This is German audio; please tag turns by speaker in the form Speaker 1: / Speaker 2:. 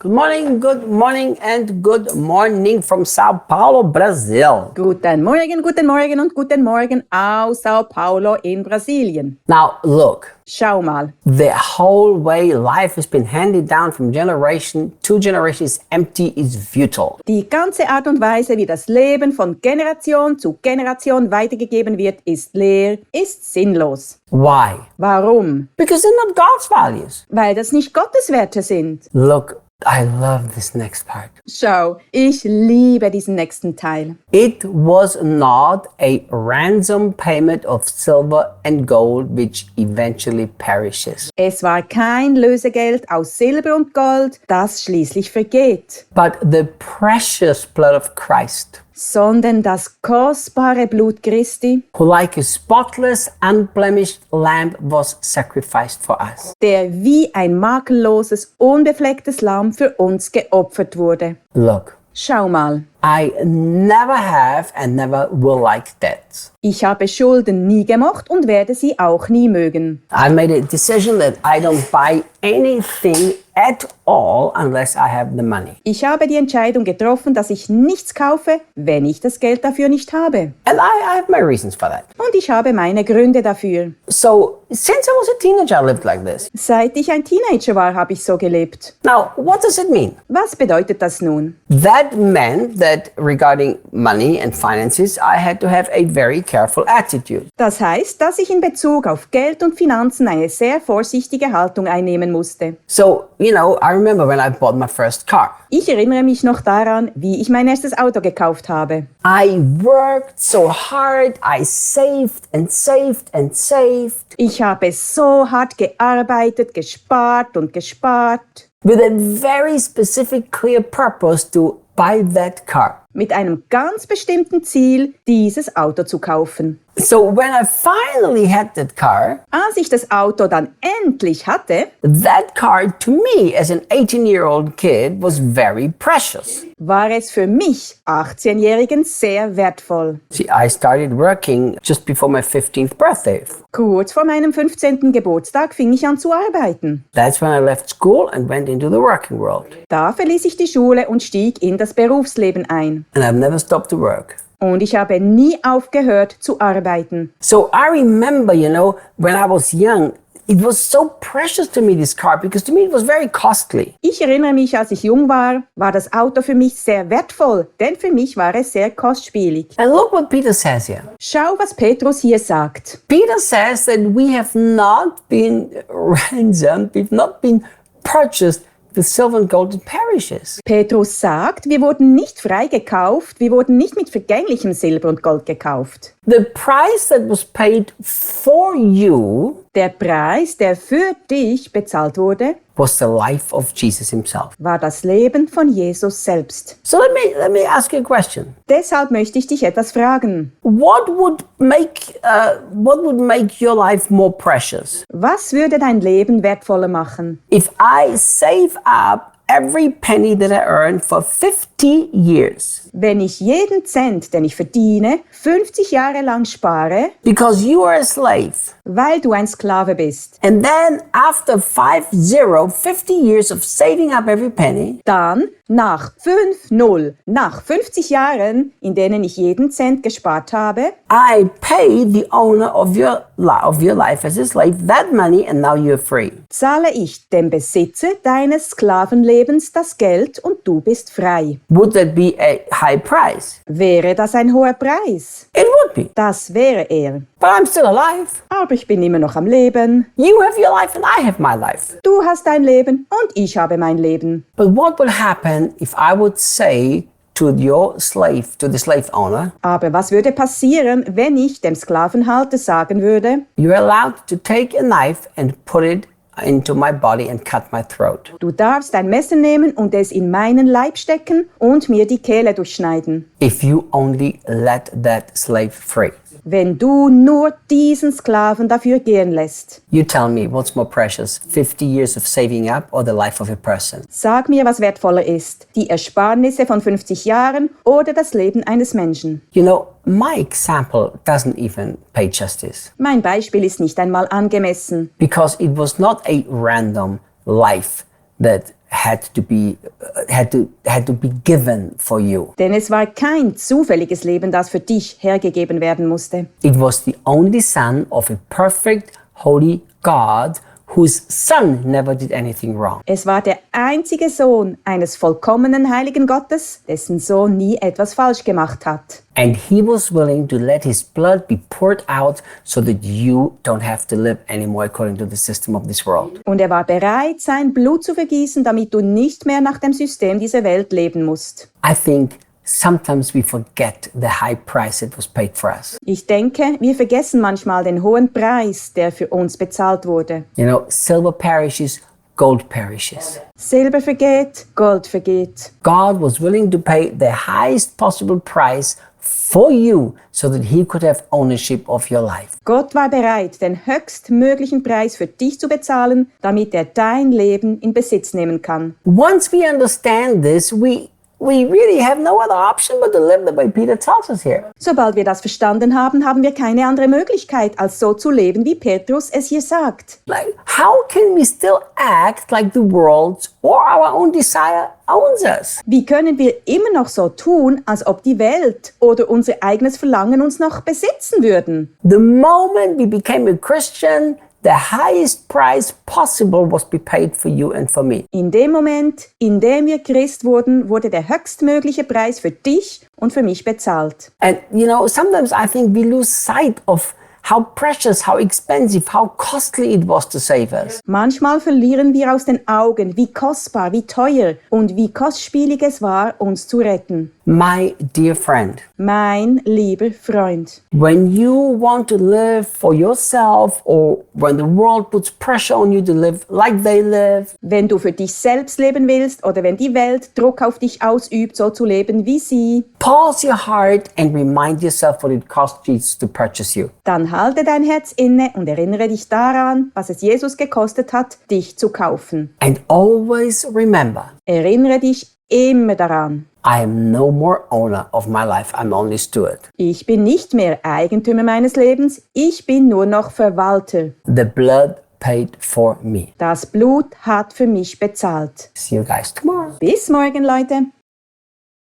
Speaker 1: Good morning and good morning from São Paulo, Brazil.
Speaker 2: Guten Morgen und guten Morgen aus São Paulo in Brasilien.
Speaker 1: Now look,
Speaker 2: Schau mal,
Speaker 1: the whole way life has been handed down from generation to generation is empty, is futile.
Speaker 2: die ganze Art und Weise, wie das Leben von Generation zu Generation weitergegeben wird, ist leer, ist sinnlos.
Speaker 1: Why?
Speaker 2: Warum?
Speaker 1: Because they're not God's values.
Speaker 2: Weil das nicht Gottes Werte sind.
Speaker 1: Look, I love this next part.
Speaker 2: Schau, ich liebe diesen nächsten Teil.
Speaker 1: It was not a ransom payment of silver and gold which eventually perishes,
Speaker 2: Es war kein Lösegeld aus Silber und Gold, das schließlich vergeht,
Speaker 1: but the precious blood of Christ,
Speaker 2: sondern das kostbare Blut Christi,
Speaker 1: who like a spotless, unblemished lamb was sacrificed for us.
Speaker 2: der wie ein makelloses, unbeflecktes Lamm für uns geopfert wurde.
Speaker 1: Look,
Speaker 2: Schau mal,
Speaker 1: I never have and never will like debts.
Speaker 2: ich habe Schulden nie gemocht und werde sie auch nie mögen.
Speaker 1: I made a decision that I don't buy anything at all unless I have the money.
Speaker 2: Ich habe die Entscheidung getroffen, dass ich nichts kaufe, wenn ich das Geld dafür nicht habe.
Speaker 1: And I have my reasons for that.
Speaker 2: Und ich habe meine Gründe dafür.
Speaker 1: So, since I was a teenager, I lived like this.
Speaker 2: Seit ich ein Teenager war, habe ich so gelebt.
Speaker 1: Now, what does it mean?
Speaker 2: Was bedeutet das nun?
Speaker 1: That meant that regarding money and finances, I had to have a very careful attitude.
Speaker 2: Das heißt, dass ich in Bezug auf Geld und Finanzen eine sehr vorsichtige Haltung einnehmen musste.
Speaker 1: So, I remember when I bought my first car.
Speaker 2: Ich erinnere mich noch daran, wie ich mein erstes Auto gekauft habe.
Speaker 1: I worked so hard, I saved and saved and saved
Speaker 2: Ich habe so hart gearbeitet, gespart und gespart.
Speaker 1: with a very specific, clear purpose to buy that car.
Speaker 2: Mit einem ganz bestimmten Ziel, dieses Auto zu kaufen.
Speaker 1: So when I finally had that car,
Speaker 2: Als ich das Auto dann endlich hatte,
Speaker 1: that car to me as an 18-year-old kid was very precious.
Speaker 2: war es für mich, 18-Jährigen, sehr wertvoll.
Speaker 1: See, I started working just before my 15th birthday.
Speaker 2: Kurz vor meinem 15. Geburtstag fing ich an zu arbeiten.
Speaker 1: That's when I left school and went into the working world.
Speaker 2: Da verließ ich die Schule und stieg in das Berufsleben ein.
Speaker 1: And I've never stopped to work.
Speaker 2: Und ich habe nie aufgehört zu arbeiten.
Speaker 1: So I remember, when I was young, it was so precious to me, this car, because to me it was very costly.
Speaker 2: Ich erinnere mich, als ich jung war das Auto für mich sehr wertvoll, denn für mich war es sehr kostspielig.
Speaker 1: And look what Peter says here.
Speaker 2: Schau, was Petrus hier sagt.
Speaker 1: Peter says that we have not been ransomed, we've not been purchased with silver and gold that perishes.
Speaker 2: Petrus sagt, wir wurden nicht freigekauft, wir wurden nicht mit vergänglichem Silber und Gold gekauft.
Speaker 1: The price that was paid for you
Speaker 2: Der Preis, der für dich bezahlt wurde,
Speaker 1: was the life of Jesus himself.
Speaker 2: war das Leben von Jesus selbst.
Speaker 1: So let me ask you a question.
Speaker 2: Deshalb möchte ich dich etwas fragen.
Speaker 1: What would make your life more precious?
Speaker 2: Was würde dein Leben wertvoller machen?
Speaker 1: If I save up every penny that I earn for 50 years,
Speaker 2: Wenn ich jeden Cent, den ich verdiene, 50 Jahre lang spare,
Speaker 1: because you are a slave,
Speaker 2: weil du ein Sklave bist,
Speaker 1: and then after 50 years of saving up every penny,
Speaker 2: dann nach 50 Jahren, in denen ich jeden Cent gespart habe,
Speaker 1: I pay the owner of your life as a slave that money, and now you're free.
Speaker 2: zahle ich dem Besitzer deines Sklavenlebens das Geld und du bist frei.
Speaker 1: Would that be a high price?
Speaker 2: Wäre das ein hoher Preis?
Speaker 1: It would be.
Speaker 2: Das wäre er.
Speaker 1: But I'm still alive.
Speaker 2: Aber ich bin immer noch am Leben.
Speaker 1: You have your life and I have my life.
Speaker 2: Du hast dein Leben und ich habe mein Leben.
Speaker 1: But what would happen if I would say to the slave owner,
Speaker 2: Aber was würde passieren, wenn ich dem Sklavenhalter sagen würde,
Speaker 1: you're allowed to take a knife and put it into my body and cut my throat?
Speaker 2: du darfst ein Messer nehmen und es in meinen Leib stecken und mir die Kehle durchschneiden,
Speaker 1: If you only let that slave free.
Speaker 2: wenn du nur diesen Sklaven dafür gehen lässt.
Speaker 1: You tell me what's more precious, 50 years of saving up or the life of a person?
Speaker 2: Sag mir, was wertvoller ist, die Ersparnisse von 50 Jahren oder das Leben eines Menschen.
Speaker 1: My example doesn't even pay justice
Speaker 2: Mein Beispiel ist nicht einmal angemessen,
Speaker 1: because it was not a random life that had to be given for you.
Speaker 2: Denn es war kein zufälliges Leben, das für dich hergegeben werden musste.
Speaker 1: It was the only Son of a perfect, holy God, whose Son never did anything wrong.
Speaker 2: Es war der einzige Sohn eines vollkommenen heiligen Gottes, dessen Sohn nie etwas falsch gemacht hat.
Speaker 1: And he was willing to let his blood be poured out so that you don't have to live anymore according to the system of this world.
Speaker 2: Und er war bereit, sein Blut zu vergießen, damit du nicht mehr nach dem System dieser Welt leben musst.
Speaker 1: I think sometimes we forget the high price that was paid for us.
Speaker 2: Ich denke, wir vergessen manchmal den hohen Preis, der für uns bezahlt wurde.
Speaker 1: You know, silver perishes, gold perishes.
Speaker 2: Silber vergeht, Gold vergeht.
Speaker 1: God was willing to pay the highest possible price for you so that he could have ownership of your life.
Speaker 2: Gott war bereit, den höchstmöglichen Preis für dich zu bezahlen, damit er dein Leben in Besitz nehmen kann.
Speaker 1: Once we understand this, we really have no other option but to live the way Peter tells us here.
Speaker 2: Sobald wir das verstanden haben, haben wir keine andere Möglichkeit, als so zu leben, wie Petrus es hier sagt.
Speaker 1: Like, how can we still act like the world or our own desire owns us?
Speaker 2: Wie können wir immer noch so tun, als ob die Welt oder unser eigenes Verlangen uns noch besitzen würden?
Speaker 1: The moment we became a Christian, the highest price possible was be paid for you and for me.
Speaker 2: In dem Moment, in dem wir Christ wurden, wurde der höchstmögliche Preis für dich und für mich bezahlt.
Speaker 1: And you know, sometimes I think we lose sight of how precious, how expensive, how costly it was to save us.
Speaker 2: Manchmal verlieren wir aus den Augen, wie kostbar, wie teuer und wie kostspielig es war, uns zu retten.
Speaker 1: My dear friend,
Speaker 2: Mein lieber Freund,
Speaker 1: when you want to live for yourself or when the world puts pressure on you to live like they live,
Speaker 2: wenn du für dich selbst leben willst oder wenn die Welt Druck auf dich ausübt, so zu leben wie sie,
Speaker 1: pause your heart and remind yourself what it cost Jesus to purchase you.
Speaker 2: dann halte dein Herz inne und erinnere dich daran, was es Jesus gekostet hat, dich zu kaufen.
Speaker 1: And always remember,
Speaker 2: Erinnere dich immer daran.
Speaker 1: I am no more owner of my life, I'm only steward.
Speaker 2: Ich bin nicht mehr Eigentümer meines Lebens, ich bin nur noch Verwalter.
Speaker 1: The blood paid for me.
Speaker 2: Das Blut hat für mich bezahlt.
Speaker 1: See you guys tomorrow.
Speaker 2: Bis morgen, Leute.